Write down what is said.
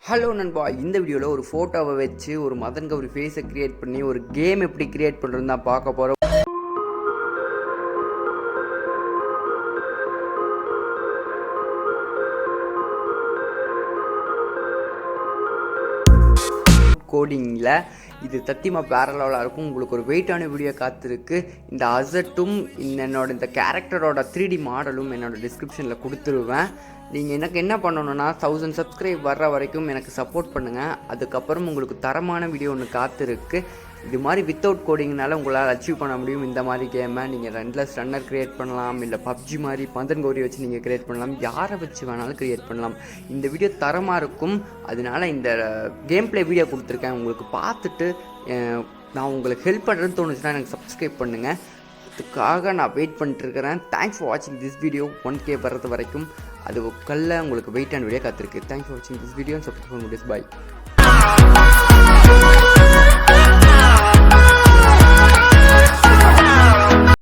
Hello நண்பா, இந்த வீடியோவில் ஒரு ஃபோட்டோவை வச்சு ஒரு மதன் கௌரி ஃபேஸை க்ரியேட் பண்ணி ஒரு கேம் எப்படி க்ரியேட் பண்ணுறதுன்னு தான் பார்க்க போகிறோம். கோடிங்கில் இது சத்தியமாக வேறு லெவலாக இருக்கும். உங்களுக்கு ஒரு வெயிட்டான வீடியோ காத்திருக்கு. இந்த அசட்டும் இந்த கேரக்டரோட 3D மாடலும் என்னோடய டிஸ்கிரிப்ஷனில் கொடுத்துருவேன். நீங்கள் எனக்கு என்ன பண்ணணுன்னா 1000 சப்ஸ்கிரைப் வர்ற வரைக்கும் எனக்கு சப்போர்ட் பண்ணுங்கள். அதுக்கப்புறம் உங்களுக்கு தரமான வீடியோ ஒன்று காத்திருக்கு. இது மாதிரி வித்தவுட் கோடிங்னால உங்களால் அச்சீவ் பண்ண முடியும். இந்த மாதிரி கேமை நீங்கள் ரெண்ட்லெஸ் ரன்னர் க்ரியேட் பண்ணலாம், இல்லை பப்ஜி மாதிரி மதன் கௌரி வச்சு நீங்கள் க்ரியேட் பண்ணலாம், யாரை வச்சு வேணாலும் க்ரியேட் பண்ணலாம். இந்த வீடியோ தரமாக இருக்கும். அதனால் இந்த கேம் பிளே வீடியோ கொடுத்துருக்கேன். உங்களுக்கு பார்த்துட்டு நான் உங்களுக்கு ஹெல்ப் பண்ணுறேன்னு தோணுச்சுன்னா எனக்கு சப்ஸ்கிரைப் பண்ணுங்கள். அதுக்காக நான் வெயிட் பண்ணிட்டுருக்கிறேன். தேங்க்ஸ் ஃபார் வாட்சிங் திஸ் வீடியோ. 1K வர்றது வரைக்கும் அது உங்களுக்கு வெயிட்டான வீடியோ காத்திருக்கு. தேங்க்ஸ் ஃபார் வாட்சிங் திஸ் வீடியோ. சப்ஸ்கிரைப் பண்ண முடியும். பாய்.